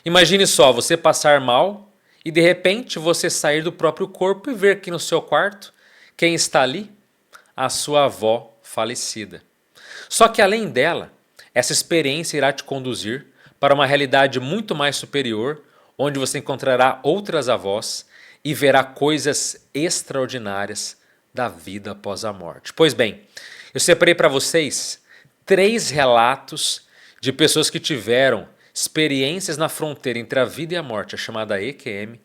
Imagine só você passar mal e de repente você sair do próprio corpo e ver que no seu quarto, quem está ali? A sua avó falecida. Só que além dela, essa experiência irá te conduzir para uma realidade muito mais superior, onde você encontrará outras avós e verá coisas extraordinárias da vida após a morte. Pois bem, eu separei para vocês 3 relatos de pessoas que tiveram experiências na fronteira entre a vida e a morte, a chamada EQM,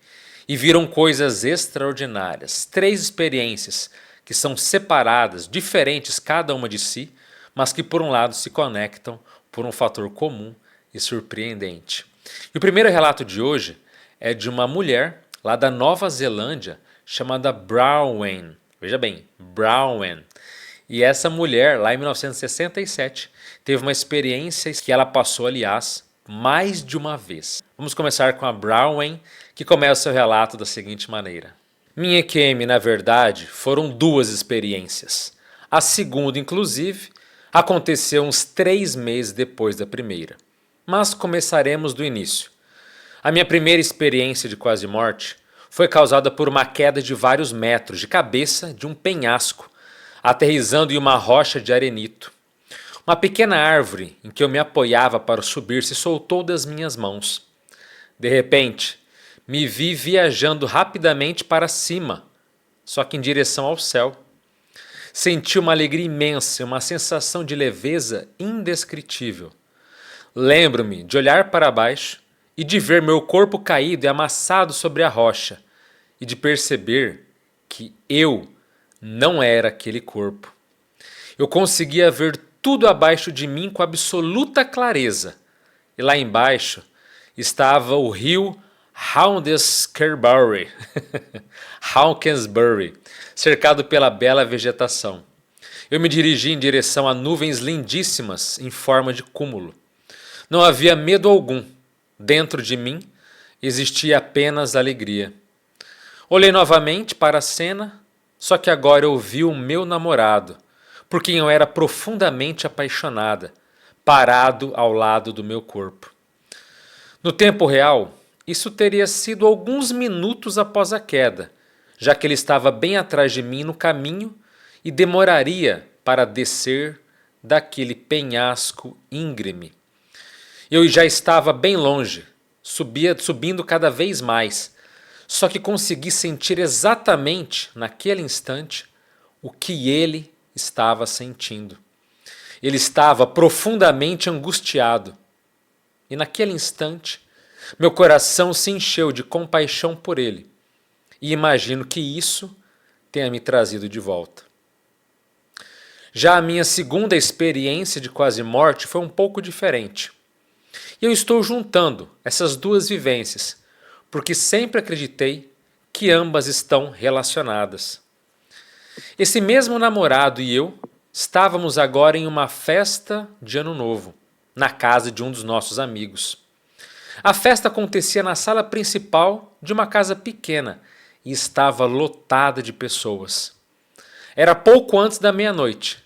e viram coisas extraordinárias. 3 experiências que são separadas, diferentes cada uma de si, mas que por um lado se conectam por um fator comum e surpreendente. E o primeiro relato de hoje é de uma mulher lá da Nova Zelândia chamada Bronwyn. Veja bem, Bronwyn. E essa mulher, lá em 1967, teve uma experiência que ela passou, aliás, mais de uma vez. Vamos começar com a Bronwyn, que começa seu relato da seguinte maneira. Minha EQM, na verdade, foram 2 experiências. A segunda, inclusive, aconteceu uns 3 meses depois da primeira. Mas começaremos do início. A minha primeira experiência de quase morte foi causada por uma queda de vários metros de cabeça de um penhasco, aterrissando em uma rocha de arenito. Uma pequena árvore em que eu me apoiava para subir se soltou das minhas mãos. De repente, me vi viajando rapidamente para cima, só que em direção ao céu. Senti uma alegria imensa e uma sensação de leveza indescritível. Lembro-me de olhar para baixo e de ver meu corpo caído e amassado sobre a rocha, e de perceber que eu não era aquele corpo. Eu conseguia ver tudo abaixo de mim com absoluta clareza, e lá embaixo estava o rio Hawkesbury, Hawkesbury, cercado pela bela vegetação. Eu me dirigi em direção a nuvens lindíssimas em forma de cúmulo. Não havia medo algum. Dentro de mim existia apenas alegria. Olhei novamente para a cena, só que agora eu vi o meu namorado, por quem eu era profundamente apaixonada, parado ao lado do meu corpo. No tempo real, isso teria sido alguns minutos após a queda, já que ele estava bem atrás de mim no caminho e demoraria para descer daquele penhasco íngreme. Eu já estava bem longe, subindo cada vez mais, só que consegui sentir exatamente naquele instante o que ele estava sentindo. Ele estava profundamente angustiado. E naquele instante, meu coração se encheu de compaixão por ele. E imagino que isso tenha me trazido de volta. Já a minha segunda experiência de quase morte foi um pouco diferente. E eu estou juntando essas 2 vivências, porque sempre acreditei que ambas estão relacionadas. Esse mesmo namorado e eu estávamos agora em uma festa de Ano Novo, na casa de um dos nossos amigos. A festa acontecia na sala principal de uma casa pequena e estava lotada de pessoas. Era pouco antes da meia-noite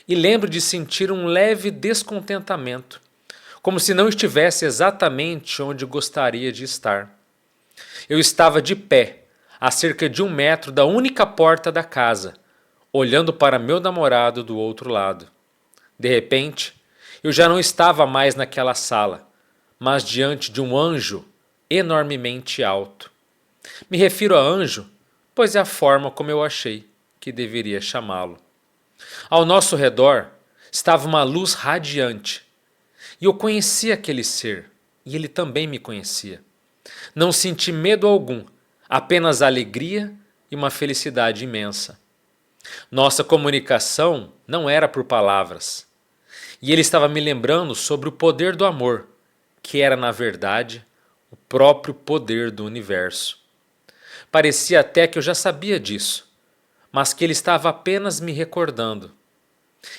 e lembro de sentir um leve descontentamento, como se não estivesse exatamente onde gostaria de estar. Eu estava de pé, a cerca de 1 metro da única porta da casa, olhando para meu namorado do outro lado. De repente, eu já não estava mais naquela sala, mas diante de um anjo enormemente alto. Me refiro a anjo, pois é a forma como eu achei que deveria chamá-lo. Ao nosso redor estava uma luz radiante, e eu conhecia aquele ser, e ele também me conhecia. Não senti medo algum, apenas alegria e uma felicidade imensa. Nossa comunicação não era por palavras, e ele estava me lembrando sobre o poder do amor, que era, na verdade, o próprio poder do universo. Parecia até que eu já sabia disso, mas que ele estava apenas me recordando.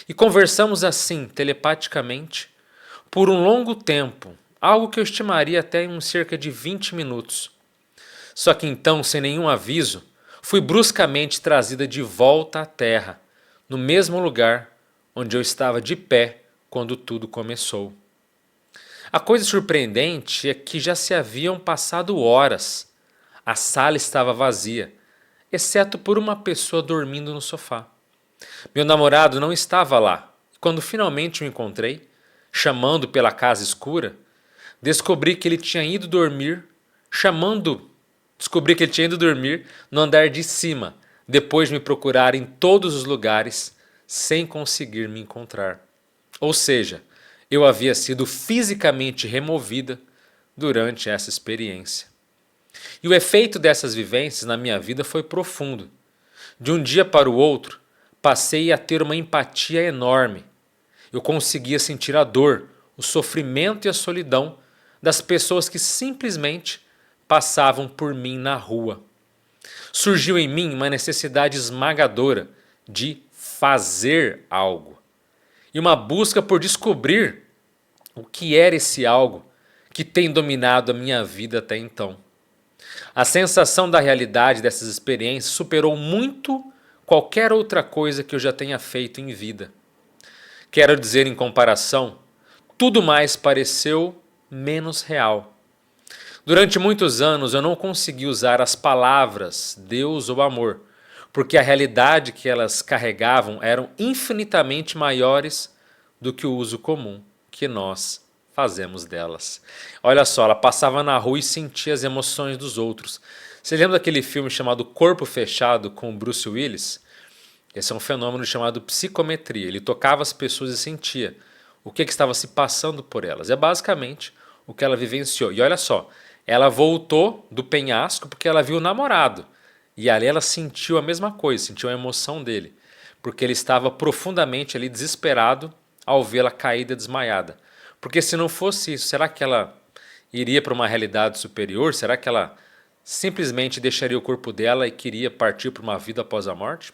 E conversamos assim, telepaticamente, por um longo tempo, algo que eu estimaria até em cerca de 20 minutos. Só que então, sem nenhum aviso, fui bruscamente trazida de volta à terra, no mesmo lugar onde eu estava de pé quando tudo começou. A coisa surpreendente é que já se haviam passado horas. A sala estava vazia, exceto por uma pessoa dormindo no sofá. Meu namorado não estava lá. Quando finalmente o encontrei, chamando pela casa escura, descobri que ele tinha ido dormir, descobri que ele tinha ido dormir no andar de cima, depois de me procurar em todos os lugares sem conseguir me encontrar. Ou seja, eu havia sido fisicamente removida durante essa experiência. E o efeito dessas vivências na minha vida foi profundo. De um dia para o outro, passei a ter uma empatia enorme. Eu conseguia sentir a dor, o sofrimento e a solidão das pessoas que simplesmente passavam por mim na rua. Surgiu em mim uma necessidade esmagadora de fazer algo e uma busca por descobrir o que era esse algo que tem dominado a minha vida até então. A sensação da realidade dessas experiências superou muito qualquer outra coisa que eu já tenha feito em vida. Quero dizer, em comparação, tudo mais pareceu menos real. Durante muitos anos eu não consegui usar as palavras Deus ou amor, porque a realidade que elas carregavam eram infinitamente maiores do que o uso comum que nós fazemos delas. Olha só, ela passava na rua e sentia as emoções dos outros. Você lembra daquele filme chamado Corpo Fechado com o Bruce Willis? Esse é um fenômeno chamado psicometria. Ele tocava as pessoas e sentia o que estava se passando por elas. É basicamente o que ela vivenciou. E olha só, ela voltou do penhasco porque ela viu o namorado. E ali ela sentiu a mesma coisa, sentiu a emoção dele. Porque ele estava profundamente ali desesperado ao vê-la caída desmaiada. Porque se não fosse isso, será que ela iria para uma realidade superior? Será que ela simplesmente deixaria o corpo dela e queria partir para uma vida após a morte?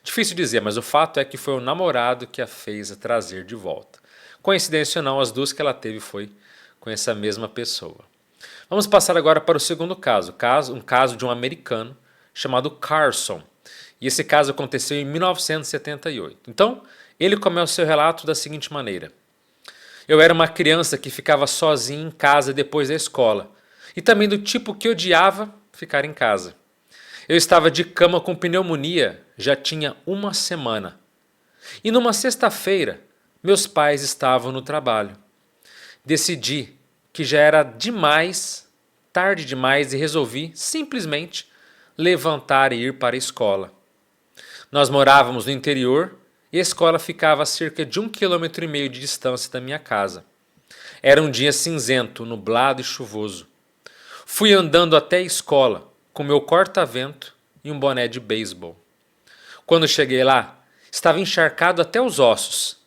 Difícil dizer, mas o fato é que foi o namorado que a fez a trazer de volta. Coincidência ou não, as duas que ela teve foi com essa mesma pessoa. Vamos passar agora para o segundo caso, um caso de um americano chamado Carson. E esse caso aconteceu em 1978. Então, ele começa o seu relato da seguinte maneira. Eu era uma criança que ficava sozinha em casa depois da escola. E também do tipo que odiava ficar em casa. Eu estava de cama com pneumonia já tinha uma semana. E numa sexta-feira, meus pais estavam no trabalho. Decidi que já era demais, tarde demais, e resolvi simplesmente levantar e ir para a escola. Nós morávamos no interior e a escola ficava a cerca de 1,5 km de distância da minha casa. Era um dia cinzento, nublado e chuvoso. Fui andando até a escola com meu corta-vento e um boné de beisebol. Quando cheguei lá, estava encharcado até os ossos.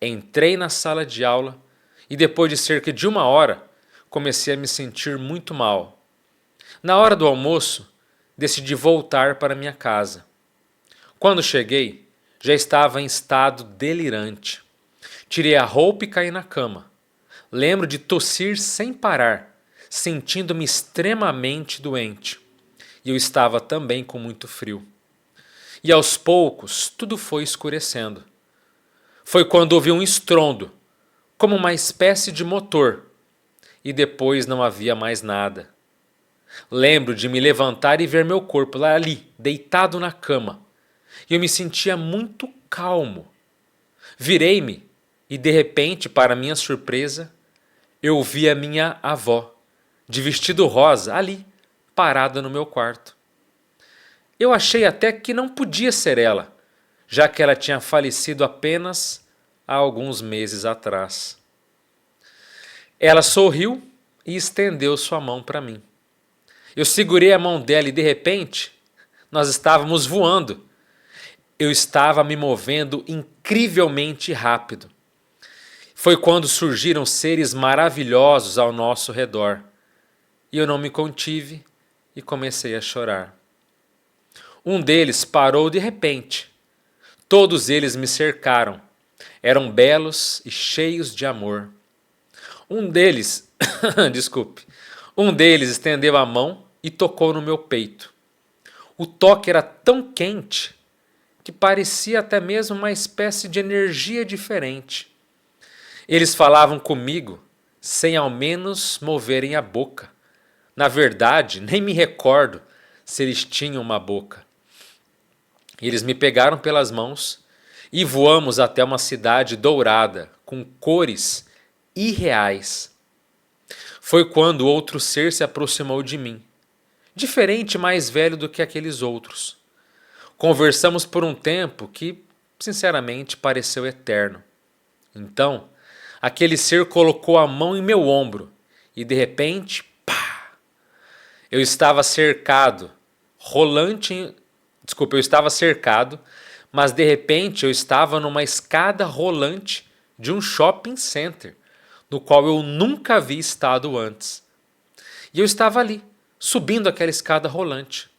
Entrei na sala de aula e depois de cerca de 1 hora, comecei a me sentir muito mal. Na hora do almoço, decidi voltar para minha casa. Quando cheguei, já estava em estado delirante. Tirei a roupa e caí na cama. Lembro de tossir sem parar, sentindo-me extremamente doente. E eu estava também com muito frio. E aos poucos, tudo foi escurecendo. Foi quando ouvi um estrondo, como uma espécie de motor, e depois não havia mais nada. Lembro de me levantar e ver meu corpo lá ali, deitado na cama. E eu me sentia muito calmo. Virei-me e, de repente, para minha surpresa, eu vi a minha avó, de vestido rosa, ali, parada no meu quarto. Eu achei até que não podia ser ela, já que ela tinha falecido apenas há alguns meses atrás. Ela sorriu e estendeu sua mão para mim. Eu segurei a mão dela e, de repente, nós estávamos voando. Eu estava me movendo incrivelmente rápido. Foi quando surgiram seres maravilhosos ao nosso redor. E eu não me contive e comecei a chorar. Um deles parou de repente. Todos eles me cercaram. Eram belos e cheios de amor. Um deles, um deles estendeu a mão e tocou no meu peito. O toque era tão quente que parecia até mesmo uma espécie de energia diferente. Eles falavam comigo sem ao menos moverem a boca. Na verdade, nem me recordo se eles tinham uma boca. Eles me pegaram pelas mãos e voamos até uma cidade dourada, com cores irreais. Foi quando outro ser se aproximou de mim, diferente e mais velho do que aqueles outros. Conversamos por um tempo que, sinceramente, pareceu eterno. Então, aquele ser colocou a mão em meu ombro e, de repente, pá! Eu estava cercado, eu estava cercado, mas de repente eu estava numa escada rolante de um shopping center, no qual eu nunca havia estado antes. E eu estava ali, subindo aquela escada rolante.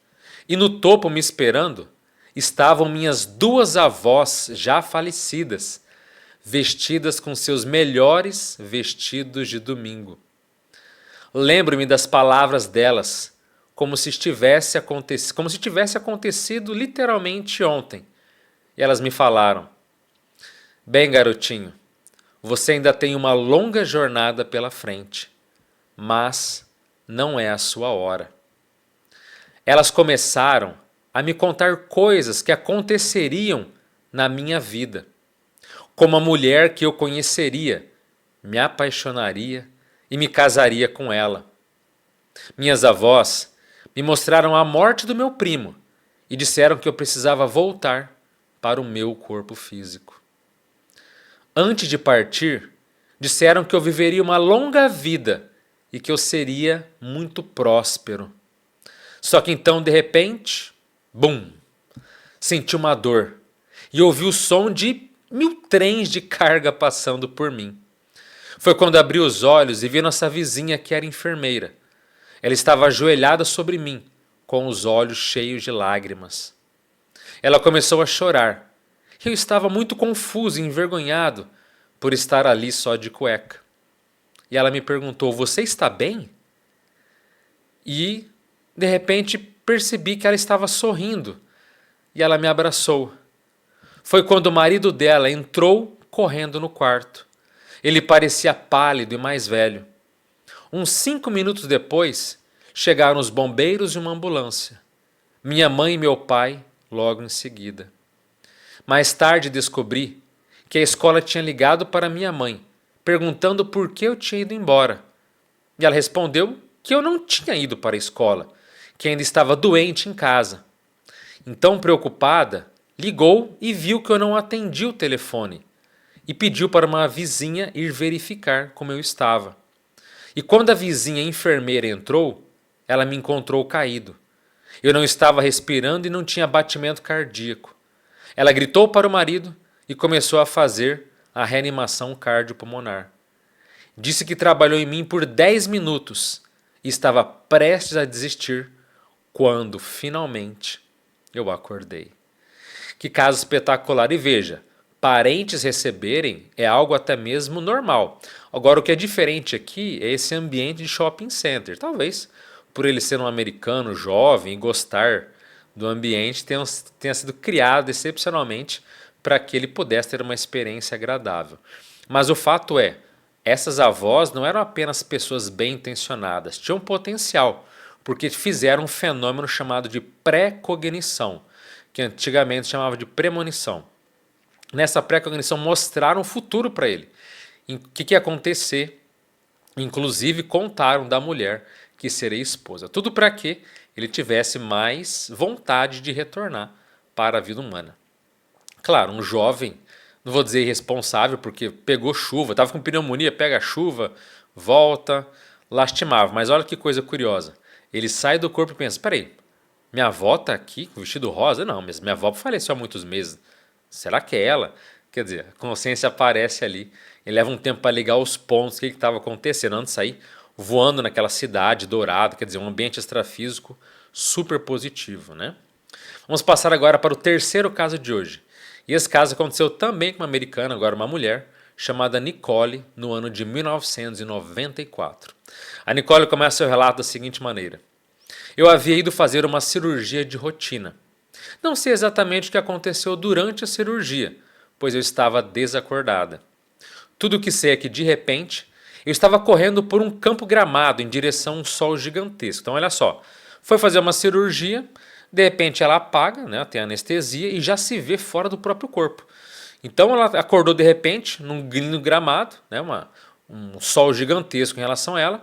E no topo, me esperando, estavam minhas duas avós já falecidas, vestidas com seus melhores vestidos de domingo. Lembro-me das palavras delas, como se tivesse acontecido literalmente ontem. E elas me falaram: bem, garotinho, você ainda tem uma longa jornada pela frente, mas não é a sua hora. Elas começaram a me contar coisas que aconteceriam na minha vida, como a mulher que eu conheceria, me apaixonaria e me casaria com ela. Minhas avós me mostraram a morte do meu primo e disseram que eu precisava voltar para o meu corpo físico. Antes de partir, disseram que eu viveria uma longa vida e que eu seria muito próspero. Só que então, de repente, bum! Senti uma dor e ouvi o som de 1000 trens de carga passando por mim. Foi quando abri os olhos e vi nossa vizinha, que era enfermeira. Ela estava ajoelhada sobre mim, com os olhos cheios de lágrimas. Ela começou a chorar. Eu estava muito confuso e envergonhado por estar ali só de cueca. E ela me perguntou: você está bem? E, de repente, percebi que ela estava sorrindo. E ela me abraçou. Foi quando o marido dela entrou correndo no quarto. Ele parecia pálido e mais velho. Uns 5 minutos depois, chegaram os bombeiros e uma ambulância. Minha mãe e meu pai logo em seguida. Mais tarde descobri que a escola tinha ligado para minha mãe, perguntando por que eu tinha ido embora. E ela respondeu que eu não tinha ido para a escola, que ainda estava doente em casa. Então, preocupada, ligou e viu que eu não atendi o telefone e pediu para uma vizinha ir verificar como eu estava. E quando a vizinha enfermeira entrou, ela me encontrou caído. Eu não estava respirando e não tinha batimento cardíaco. Ela gritou para o marido e começou a fazer a reanimação cardiopulmonar. Disse que trabalhou em mim por 10 minutos e estava prestes a desistir quando, finalmente, eu acordei. Que caso espetacular! E veja, parentes receberem é algo até mesmo normal. Agora, o que é diferente aqui é esse ambiente de shopping center. Talvez por ele ser um americano jovem e gostar do ambiente, tenha sido criado excepcionalmente para que ele pudesse ter uma experiência agradável. Mas o fato é, essas avós não eram apenas pessoas bem intencionadas, tinham potencial, porque fizeram um fenômeno chamado de pré-cognição, que antigamente chamava de premonição. Nessa pré-cognição mostraram o futuro para ele, o que ia acontecer, inclusive contaram da mulher que seria esposa. Tudo para que ele tivesse mais vontade de retornar para a vida humana. Claro, um jovem, não vou dizer irresponsável, porque pegou chuva, estava com pneumonia, pega a chuva, volta, lastimava. Mas olha que coisa curiosa. Ele sai do corpo e pensa: peraí, minha avó está aqui com vestido rosa? Não, mas minha avó faleceu há muitos meses. Será que é ela? Quer dizer, a consciência aparece ali. Ele leva um tempo para ligar os pontos, o que estava acontecendo antes de sair voando naquela cidade dourada, quer dizer, um ambiente extrafísico super positivo, né? Vamos passar agora para o terceiro caso de hoje. E esse caso aconteceu também com uma americana, agora uma mulher, chamada Nicole, no ano de 1994. A Nicole começa seu relato da seguinte maneira: eu havia ido fazer uma cirurgia de rotina. Não sei exatamente o que aconteceu durante a cirurgia, pois eu estava desacordada. Tudo o que sei é que, de repente, Eu estava correndo por um campo gramado em direção a um sol gigantesco. Então olha só, foi fazer uma cirurgia, de repente ela apaga, né, tem anestesia e já se vê fora do próprio corpo. Então ela acordou de repente num gramado, né, um sol gigantesco em relação a ela.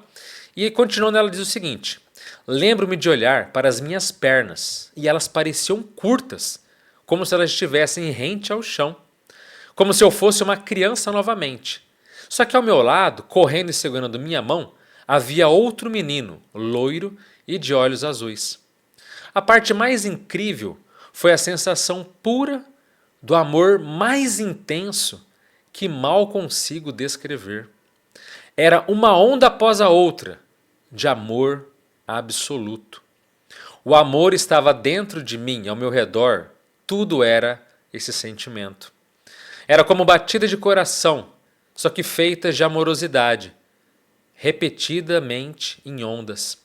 E continuando ela diz o seguinte: lembro-me de olhar para as minhas pernas e elas pareciam curtas, como se elas estivessem rente ao chão, como se eu fosse uma criança novamente. Só que ao meu lado, correndo e segurando minha mão, havia outro menino, loiro e de olhos azuis. A parte mais incrível foi a sensação pura do amor mais intenso que mal consigo descrever. Era uma onda após a outra de amor absoluto. O amor estava dentro de mim, ao meu redor, tudo era esse sentimento. Era como batida de coração, só que feitas de amorosidade, repetidamente em ondas.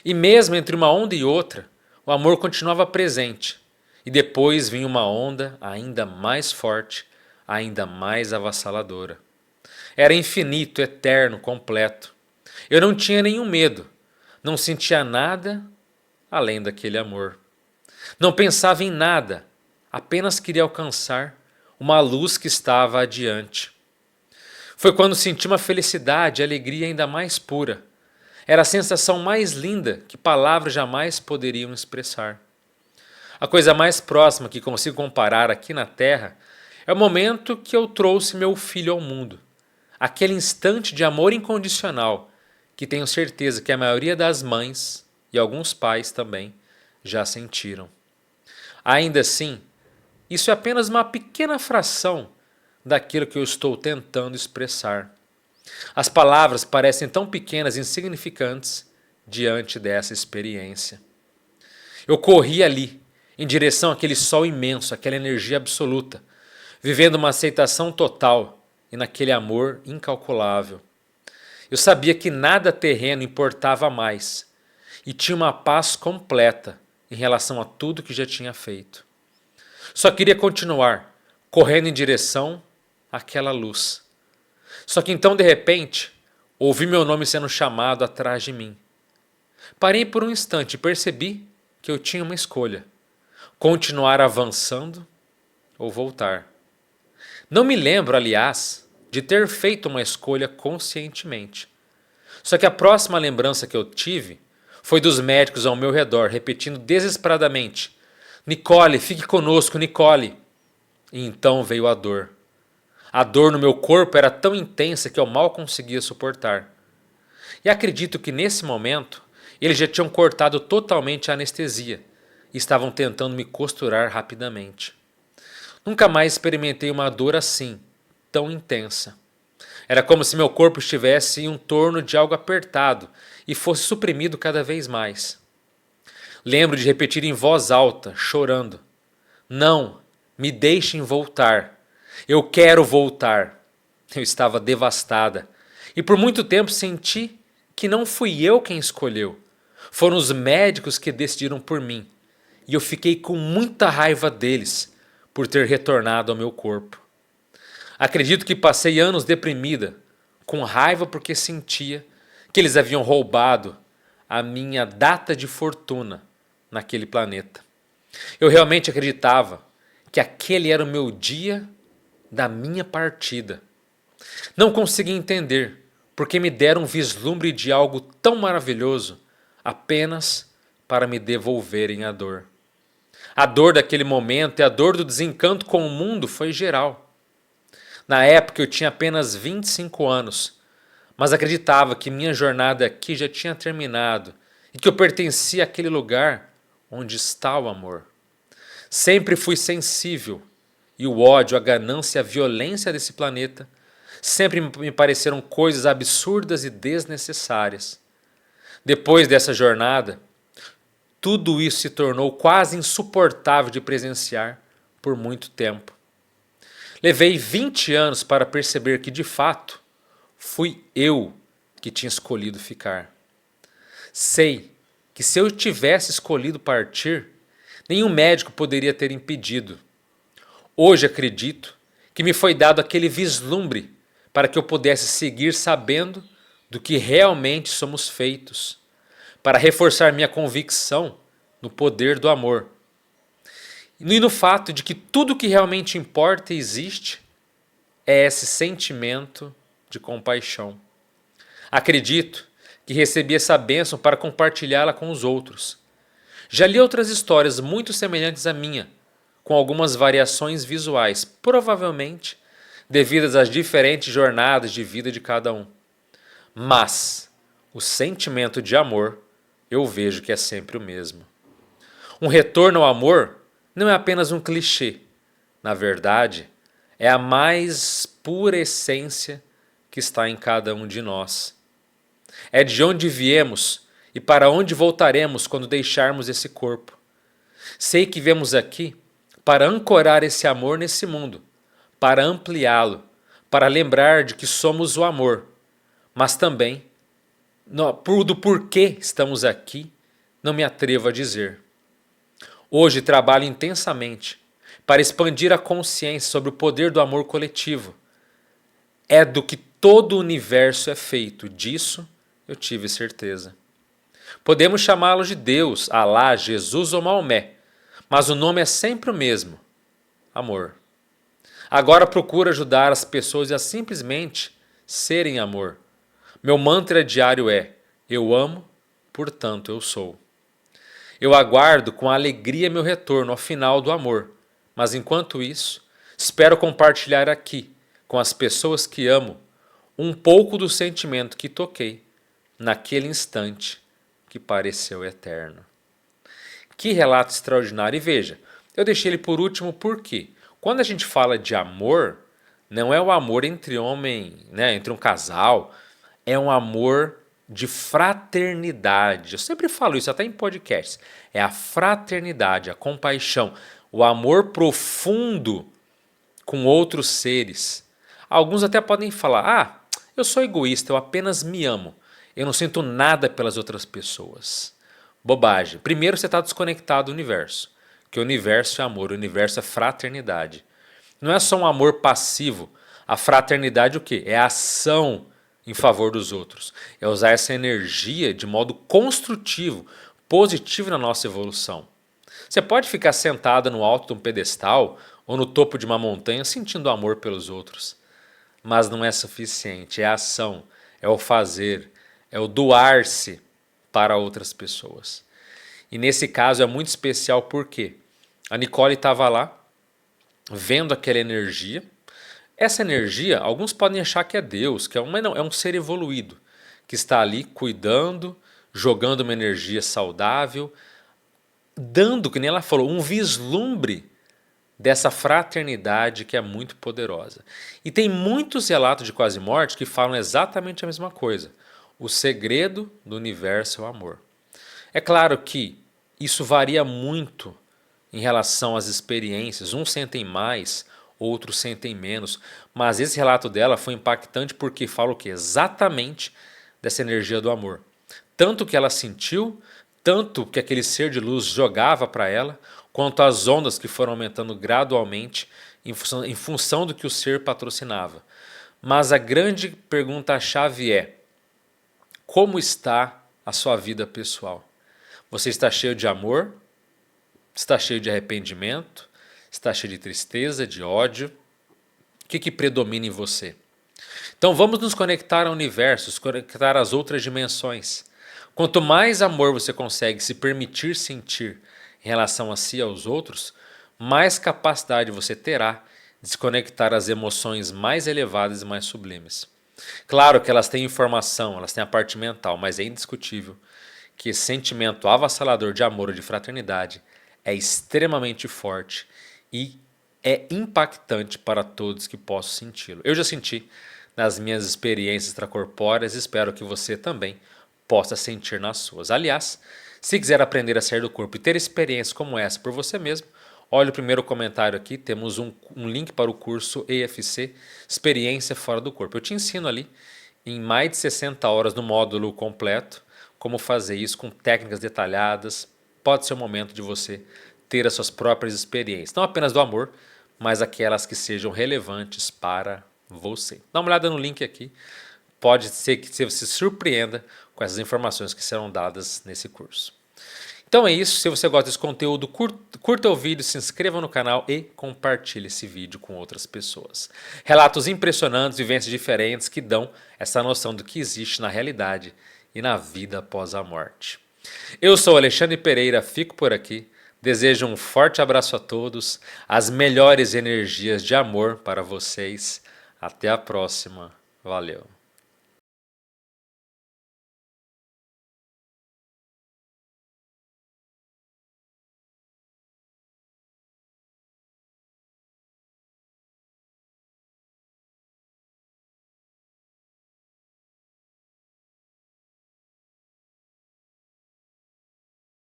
E mesmo entre uma onda e outra, o amor continuava presente. E depois vinha uma onda ainda mais forte, ainda mais avassaladora. Era infinito, eterno, completo. Eu não tinha nenhum medo, não sentia nada além daquele amor. Não pensava em nada, apenas queria alcançar uma luz que estava adiante. Foi quando senti uma felicidade e alegria ainda mais pura. Era a sensação mais linda que palavras jamais poderiam expressar. A coisa mais próxima que consigo comparar aqui na Terra é o momento que eu trouxe meu filho ao mundo. Aquele instante de amor incondicional que tenho certeza que a maioria das mães e alguns pais também já sentiram. Ainda assim, isso é apenas uma pequena fração daquilo que eu estou tentando expressar. As palavras parecem tão pequenas e insignificantes diante dessa experiência. Eu corri ali, em direção àquele sol imenso, àquela energia absoluta, vivendo uma aceitação total e naquele amor incalculável. Eu sabia que nada terreno importava mais e tinha uma paz completa em relação a tudo que já tinha feito. Só queria continuar, correndo em direção àquela luz. Só que então, de repente, ouvi meu nome sendo chamado atrás de mim. Parei por um instante e percebi que eu tinha uma escolha: continuar avançando ou voltar. Não me lembro, aliás, de ter feito uma escolha conscientemente. Só que a próxima lembrança que eu tive foi dos médicos ao meu redor, repetindo desesperadamente: Nicole, fique conosco, Nicole. E então veio a dor. A dor no meu corpo era tão intensa que eu mal conseguia suportar. E acredito que nesse momento eles já tinham cortado totalmente a anestesia e estavam tentando me costurar rapidamente. Nunca mais experimentei uma dor assim, tão intensa. Era como se meu corpo estivesse em um torno de algo apertado e fosse suprimido cada vez mais. Lembro de repetir em voz alta, chorando: não, me deixem voltar. Eu quero voltar. Eu estava devastada e por muito tempo senti que não fui eu quem escolheu. Foram os médicos que decidiram por mim e eu fiquei com muita raiva deles por ter retornado ao meu corpo. Acredito que passei anos deprimida, com raiva porque sentia que eles haviam roubado a minha data de fortuna naquele planeta. Eu realmente acreditava que aquele era o meu dia da minha partida. Não consegui entender porque me deram um vislumbre de algo tão maravilhoso apenas para me devolverem a dor. A dor daquele momento e a dor do desencanto com o mundo foi geral. Na época eu tinha apenas 25 anos, mas acreditava que minha jornada aqui já tinha terminado e que eu pertencia àquele lugar onde está o amor. Sempre fui sensível e o ódio, a ganância e a violência desse planeta sempre me pareceram coisas absurdas e desnecessárias. Depois dessa jornada, tudo isso se tornou quase insuportável de presenciar por muito tempo. Levei 20 anos para perceber que, de fato, fui eu que tinha escolhido ficar. Sei que se eu tivesse escolhido partir, nenhum médico poderia ter impedido. Hoje acredito que me foi dado aquele vislumbre para que eu pudesse seguir sabendo do que realmente somos feitos, para reforçar minha convicção no poder do amor e no fato de que tudo que realmente importa e existe é esse sentimento de compaixão. Acredito que recebi essa bênção para compartilhá-la com os outros. Já li outras histórias muito semelhantes à minha, com algumas variações visuais, provavelmente devidas às diferentes jornadas de vida de cada um. Mas o sentimento de amor eu vejo que é sempre o mesmo. Um retorno ao amor não é apenas um clichê. Na verdade, é a mais pura essência que está em cada um de nós. É de onde viemos e para onde voltaremos quando deixarmos esse corpo. Sei que viemos aqui para ancorar esse amor nesse mundo, para ampliá-lo, para lembrar de que somos o amor, mas também do porquê estamos aqui, não me atrevo a dizer. Hoje trabalho intensamente para expandir a consciência sobre o poder do amor coletivo. É do que todo o universo é feito, disso eu tive certeza. Podemos chamá-lo de Deus, Alá, Jesus ou Maomé, mas o nome é sempre o mesmo: amor. Agora procuro ajudar as pessoas a simplesmente serem amor. Meu mantra diário é: eu amo, portanto eu sou. Eu aguardo com alegria meu retorno ao final do amor, mas enquanto isso, espero compartilhar aqui, com as pessoas que amo, um pouco do sentimento que toquei naquele instante que pareceu eterno. Que relato extraordinário! E veja, eu deixei ele por último porque quando a gente fala de amor, não é o amor entre homem, né, entre um casal, é um amor de fraternidade. Eu sempre falo isso até em podcasts. É a fraternidade, a compaixão, o amor profundo com outros seres. Alguns até podem falar: "Ah, eu sou egoísta, eu apenas me amo. Eu não sinto nada pelas outras pessoas." Bobagem. Primeiro, você está desconectado do universo. Que o universo é amor, o universo é fraternidade. Não é só um amor passivo. A fraternidade o quê? É a ação em favor dos outros. É usar essa energia de modo construtivo, positivo na nossa evolução. Você pode ficar sentada no alto de um pedestal ou no topo de uma montanha sentindo amor pelos outros. Mas não é suficiente. É a ação, é o fazer, é o doar-se para outras pessoas. E nesse caso é muito especial porque a Nicole estava lá, vendo aquela energia. Essa energia, alguns podem achar que é Deus, mas não, é um ser evoluído, que está ali cuidando, jogando uma energia saudável, dando, que nem ela falou, um vislumbre dessa fraternidade que é muito poderosa. E tem muitos relatos de quase morte que falam exatamente a mesma coisa. O segredo do universo é o amor. É claro que isso varia muito em relação às experiências. Uns sentem mais, outros sentem menos. Mas esse relato dela foi impactante porque fala o quê? Exatamente dessa energia do amor. Tanto que ela sentiu, tanto que aquele ser de luz jogava para ela, quanto as ondas que foram aumentando gradualmente em função do que o ser patrocinava. Mas a grande pergunta-chave é: como está a sua vida pessoal? Você está cheio de amor? Está cheio de arrependimento? Está cheio de tristeza, de ódio? O que predomina em você? Então vamos nos conectar ao universo, nos conectar às outras dimensões. Quanto mais amor você consegue se permitir sentir em relação a si e aos outros, mais capacidade você terá de se conectar às emoções mais elevadas e mais sublimes. Claro que elas têm informação, elas têm a parte mental, mas é indiscutível que esse sentimento avassalador de amor ou de fraternidade é extremamente forte e é impactante para todos que possam senti-lo. Eu já senti nas minhas experiências extracorpóreas e espero que você também possa sentir nas suas. Aliás, se quiser aprender a sair do corpo e ter experiências como essa por você mesmo, olhe o primeiro comentário aqui, temos um link para o curso EFC, Experiência Fora do Corpo. Eu te ensino ali, em mais de 60 horas no módulo completo, como fazer isso com técnicas detalhadas. Pode ser o momento de você ter as suas próprias experiências, não apenas do amor, mas aquelas que sejam relevantes para você. Dá uma olhada no link aqui. Pode ser que você se surpreenda com essas informações que serão dadas nesse curso. Então é isso. Se você gosta desse conteúdo, curta o vídeo, se inscreva no canal e compartilhe esse vídeo com outras pessoas. Relatos impressionantes, vivências diferentes que dão essa noção do que existe na realidade e na vida após a morte. Eu sou Alexandre Pereira, fico por aqui. Desejo um forte abraço a todos, as melhores energias de amor para vocês. Até a próxima. Valeu.